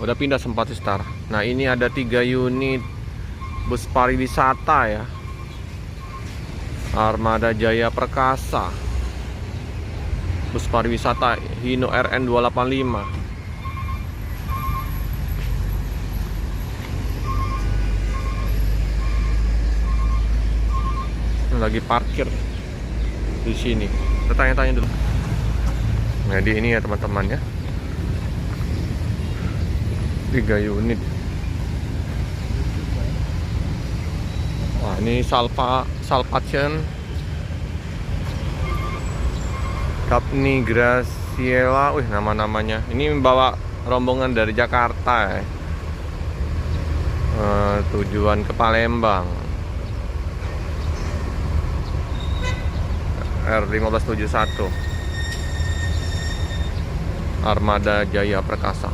Udah pindah Sempat Star. Nah ini ada 3 unit bus pariwisata ya, Armada Jaya Perkasa, bus pariwisata Hino RN 285. Lagi parkir di sini. Kita tanya-tanya dulu. Jadi ini ya teman-teman ya, 3 unit. Wah ini Salvation Capni Graciela. Wih nama-namanya. Ini membawa rombongan dari Jakarta ya. Tujuan ke Palembang. R1571 Armada Jaya Perkasa.